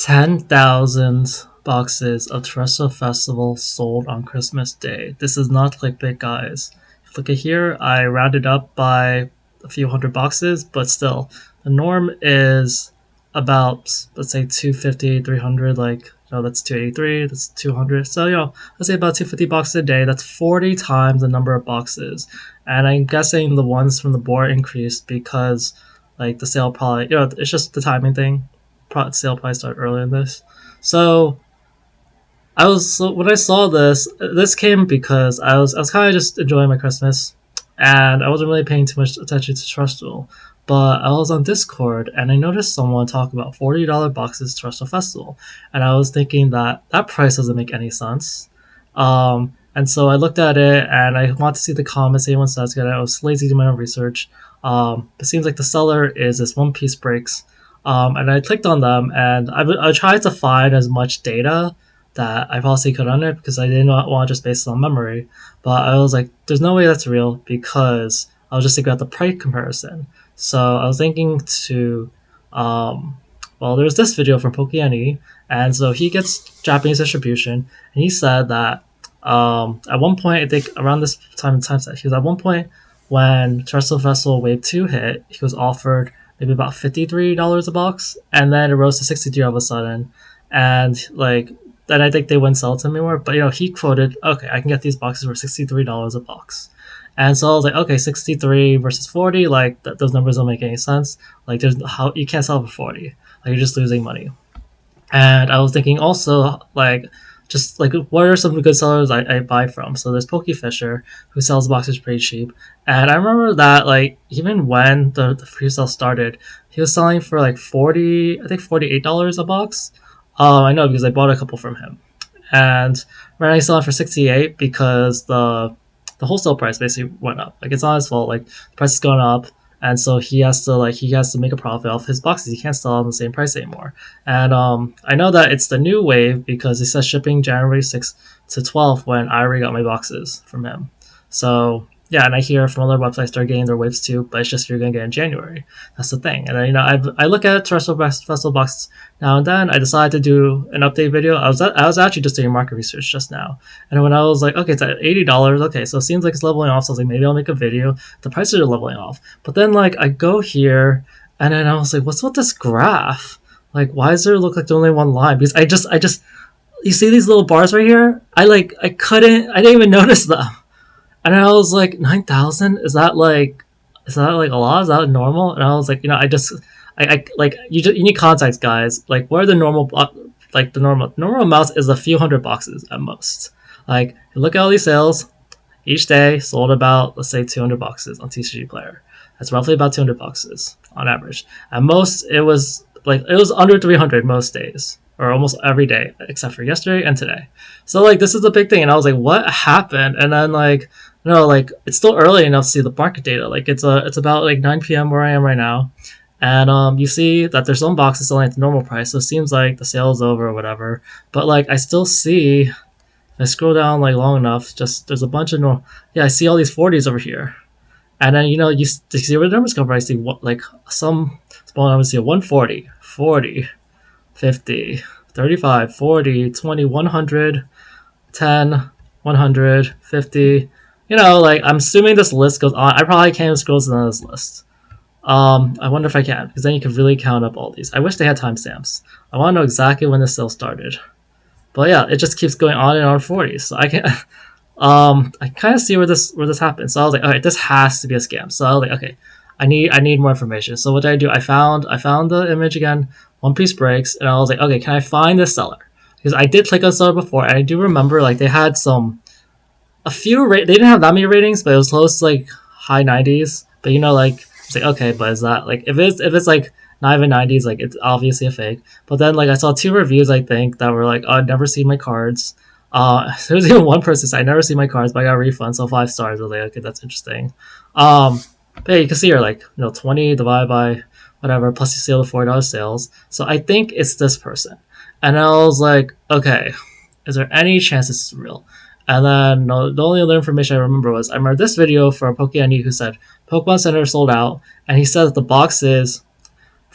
10,000 boxes of Terastal Festival sold on Christmas Day. This is not clickbait, guys. If you look at here, I rounded up by a few hundred boxes, but still, the norm is about, let's say, 250, 300, like, that's 283, that's 200. So, let's say about 250 boxes a day. That's 40 times the number of boxes. And I'm guessing the ones from the board increased because, like, the sale probably, it's just the timing thing. Sale probably started earlier than this. So when I saw this came because I was kind of just enjoying my Christmas, and I wasn't really paying too much attention to Terastal. But I was on Discord and I noticed someone talk about $40 boxes Terastal Festival, and I was thinking that that price doesn't make any sense. And so I looked at it and I want to see the comments anyone says. I was lazy to do my own research. It seems like the seller is this One Piece Breaks, and I clicked on them and I tried to find as much data that I possibly could on it because I didn't want to just base it on memory. But I was like, there's no way that's real because I was just thinking about the price comparison. So I was thinking to, there's this video from PokeNE, and so he gets Japanese distribution, and he said that at one point, I think around this time set, he was at one point when Terastal Festival Wave 2 hit, he was offered maybe about $53 a box, and then it rose to 63 all of a sudden, and like then I think they wouldn't sell it to him anymore. But he quoted, okay, I can get these boxes for $63 a box. And so I was like, okay, 63 versus 40, like those numbers don't make any sense. Like there's how you can't sell for 40. Like you're just losing money. And I was thinking also like just like what are some good sellers I buy from? So there's Pokefisher who sells boxes pretty cheap. And I remember that like even when the free sale started, he was selling for like $48 a box. I know because I bought a couple from him. And right now he's selling for 68 because the wholesale price basically went up. Like it's not his fault. Like the price is going up, and so he has to make a profit off his boxes. He can't sell on the same price anymore. And I know that it's the new wave because it says shipping January 6th to 12th when I already got my boxes from him. So yeah, and I hear from other websites they're getting their waves too, but it's just you're gonna get in January. That's the thing. And then, I look at Terastal Festival boxes now and then. I decided to do an update video. I was actually just doing market research just now, and when I was like, okay, it's at $80. Okay, so it seems like it's leveling off. So I was like, maybe I'll make a video. The prices are leveling off, but then like I go here, and then I was like, what's with this graph? Like, why does there look like there's only one line? Because I just you see these little bars right here? I didn't even notice them. And I was like, 9,000? Is that like a lot? Is that normal? And I was like, you need context, guys. Like, what are the normal, the normal amounts is a few hundred boxes at most. Like, look at all these sales. Each day sold about, let's say, 200 boxes on Tcgplayer. That's roughly about 200 boxes on average. At most, it was under 300 most days, or almost every day, except for yesterday and today. So like this is a big thing, and I was like, what happened? And then like it's still early enough to see the market data. Like it's about like 9 p.m. where I am right now, and you see that there's some boxes selling at the normal price. So it seems like the sale is over or whatever. But like I still see, if I scroll down like long enough, just there's a bunch of I see all these 40s over here. And then you see where the numbers come from. I see what like some small numbers here: 140, 40, 50, 35, 40, 20, 100, 10, 100, 50. Like I'm assuming this list goes on. I probably can't even scroll to this list. I wonder if I can, because then you can really count up all these. I wish they had timestamps. I want to know exactly when the sale started. But yeah, it just keeps going on and on 40. So I can I kind of see where this happened. So I was like, all right, this has to be a scam. So I was like, okay, I need more information. So what did I do? I found the image again, One Piece Breaks, and I was like, okay, can I find this seller? Because I did click on seller before, and I do remember like they had they didn't have that many ratings, but it was close to like high 90s. But it's like, okay, but is that like if it's like not even 90s, like it's obviously a fake. But then like I saw 2 reviews I think that were like, oh, I've never seen my cards. There was even one person said, I never see my cards, but I got a refund, so 5 stars. I was like, okay, that's interesting. But yeah, you can see here, like, 20 divided by whatever, plus you sell the $4 sales. So I think it's this person. And I was like, okay, is there any chance this is real? And then the only other information I remember was, I remember this video from PokeNE who said, Pokemon Center sold out, and he said that the boxes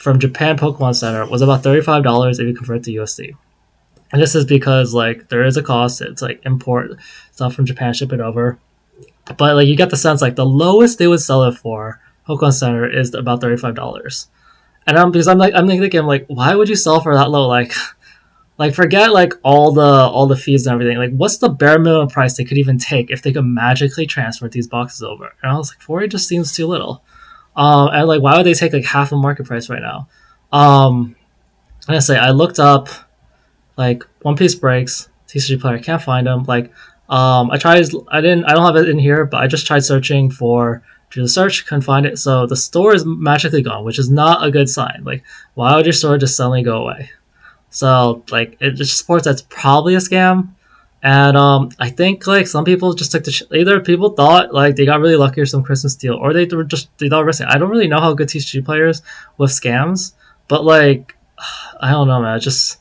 from Japan Pokemon Center was about $35 if you convert to USD. And this is because like there is a cost. It's like import stuff from Japan, ship it over. But like you get the sense like the lowest they would sell it for Pokemon Center is about $35. And because I'm thinking like why would you sell for that low? Like forget like all the fees and everything. Like what's the bare minimum price they could even take if they could magically transfer these boxes over? And I was like, 40 just seems too little. And like why would they take like half the market price right now? I say I looked up like One Piece breaks, Tcgplayer, can't find them. Like I don't have it in here, but I just tried searching for through the search, couldn't find it. So the store is magically gone, which is not a good sign. Like why would your store just suddenly go away? So like it just supports that's probably a scam. And I think like some people just took either people thought like they got really lucky or some Christmas deal, or they thought risking. I don't really know how good Tcgplayer is with scams, but like I don't know, man. Just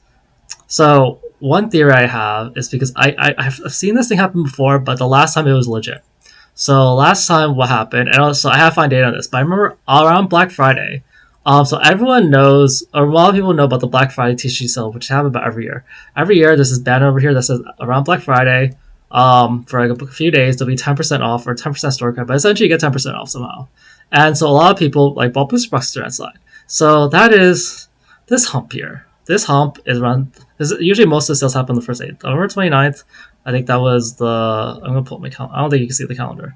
so one theory I have is because I've seen this thing happen before, but the last time it was legit. So last time what happened, and also I have to find data on this, but I remember around Black Friday. So everyone knows, or a lot of people know about the Black Friday TCG sale, which happens about every year. Every year, there's this banner over here that says around Black Friday, for like a few days, there'll be 10% off or 10% store credit, but essentially you get 10% off somehow. And so a lot of people like bought booster boxes during that slide. So that is this hump here. This hump is around. Usually most of the sales happen on the first day. November 29th, I think that was the. I'm gonna pull up my calendar. I don't think you can see the calendar,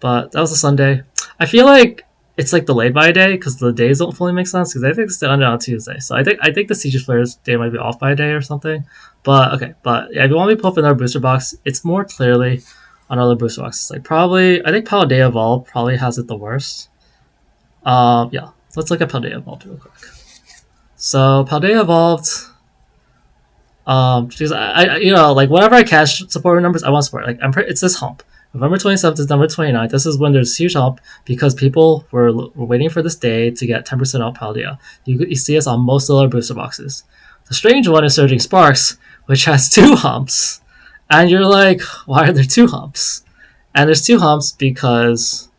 but that was a Sunday. I feel like it's like delayed by a day because the days don't fully make sense because I think it's still ended on Tuesday. So I think the Tcgplayer's day might be off by a day or something. But okay, but yeah, if you want me to pull up another booster box, it's more clearly on other booster boxes. Like probably, I think Paldea Evolved probably has it the worst. Yeah, let's look at Paldea Evolved real quick. So Paldea Evolved. Because I like whenever I catch supporter numbers, I want to support. Like it's this hump. November 27th is November 29th. This is when there's a huge hump because people were waiting for this day to get 10% off Paldea. You see us on most of our booster boxes. The strange one is Surging Sparks, which has two humps, and you're like, why are there two humps? And there's two humps because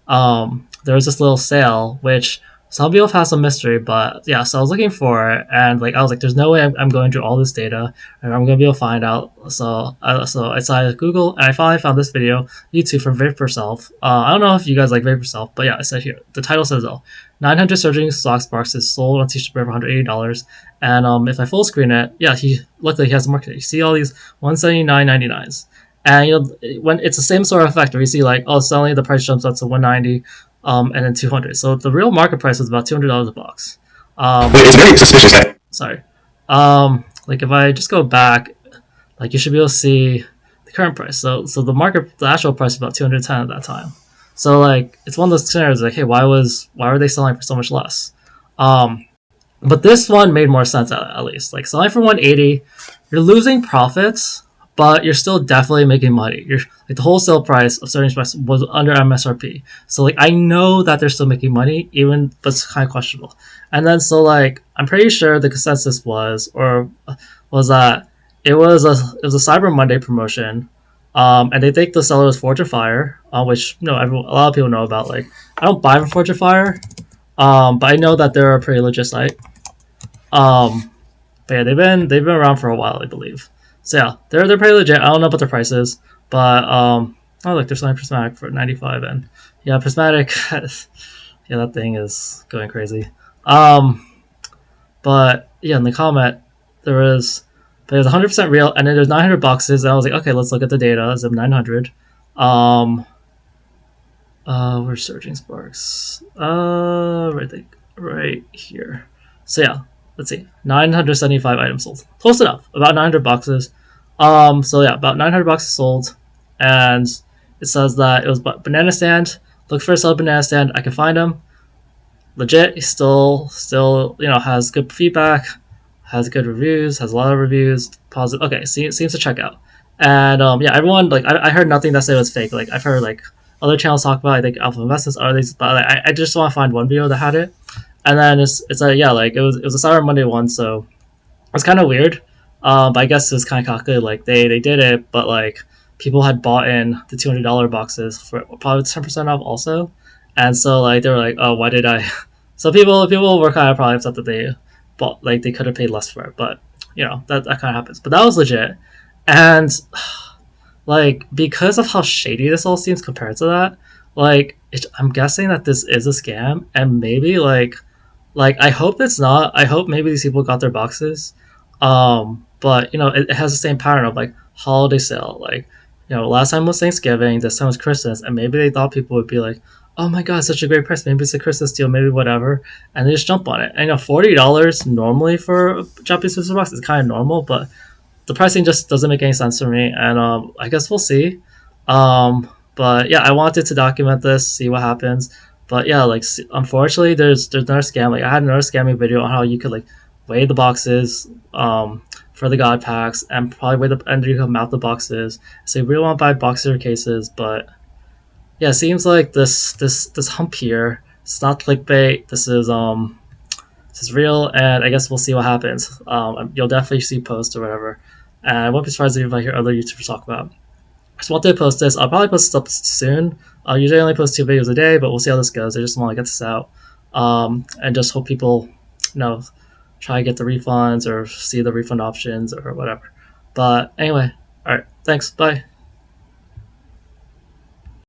there was this little sale which. Some people have some mystery, but yeah, so I was looking for it, and like I was like, there's no way I'm going through all this data, and I'm gonna be able to find out. So I decided Google, and I finally found this video, YouTube from Vaporself. I don't know if you guys like Vaporself, but yeah, it said here. The title says 900 Surging Sparks is sold on Tcgplayer for $180, and if I full screen it, yeah, luckily he has the market. You see all these 179.99s, and when it's the same sort of effect where you see like, oh, suddenly the price jumps up to 190. And then 200. So the real market price was about $200 a box. It's very suspicious. Sorry. Like if I just go back, like you should be able to see the current price. So the actual price was about 210 at that time. So like it's one of those scenarios like, hey, why were they selling for so much less? But this one made more sense at least. Like selling for 180, you're losing profits, but you're still definitely making money. You're like the wholesale price of Surging Sparks was under MSRP, so like I know that they're still making money, even but it's kind of questionable. And then so like I'm pretty sure the consensus was that it was a Cyber Monday promotion, and they think the seller was Forge of Fire, which a lot of people know about. Like I don't buy from Forge of Fire, but I know that they're a pretty legit site. But yeah, they've been around for a while, I believe. So yeah, they're pretty legit. I don't know about their prices, but oh look, they're selling Prismatic for 95, and yeah, Prismatic, yeah, that thing is going crazy. But yeah, in the comment there was 100% real, and then there's 900 boxes, and I was like, okay, let's look at the data. It's 900. Where's Surging Sparks? Right here. So yeah. Let's see, 975 items sold. Close enough. About 900 boxes. So yeah, about 900 boxes sold, and it says that it was banana stand. Look for a sell banana stand. I can find him. Legit. He still has good feedback, has good reviews, has a lot of reviews. Positive. Okay, seems to check out. And yeah, everyone like I heard nothing that said it was fake. Like I've heard like other channels talk about. I think Alpha Investments are these, but like, I just want to find one video that had it. And then it's like yeah, like it was a Cyber Monday one, so it's kind of weird. But I guess it was kind of calculated. Like they did it, but like people had bought in the $200 boxes for probably 10% off also, and so like they were like, oh, why did I So people were kind of probably upset that they bought like they could have paid less for it, but that kind of happens. But that was legit, and like because of how shady this all seems compared to that, I'm guessing that this is a scam, and maybe like I hope it's not. I hope maybe these people got their boxes. But it has the same pattern of like holiday sale. Like, last time was Thanksgiving, this time was Christmas, and maybe they thought people would be like, "Oh my god, such a great price! Maybe it's a Christmas deal, maybe whatever," and they just jump on it. And $40 normally for a Japanese mystery box is kind of normal, but the pricing just doesn't make any sense for me. And I guess we'll see. But yeah, I wanted to document this, see what happens. But yeah, like unfortunately, there's another scam. Like I had another scamming video on how you could like weigh the boxes for the god packs and probably weigh the and you can mount the boxes. So you really want to buy boxer cases, but yeah, it seems like this hump here. It's not clickbait. This is real, and I guess we'll see what happens. You'll definitely see posts or whatever, and I won't be surprised if I hear other YouTubers talk about it. So once I post this, I'll probably post this up soon. Usually I only post 2 videos a day, but we'll see how this goes. I just want to get this out, and just hope people, try to get the refunds or see the refund options or whatever. But anyway, all right, thanks, bye.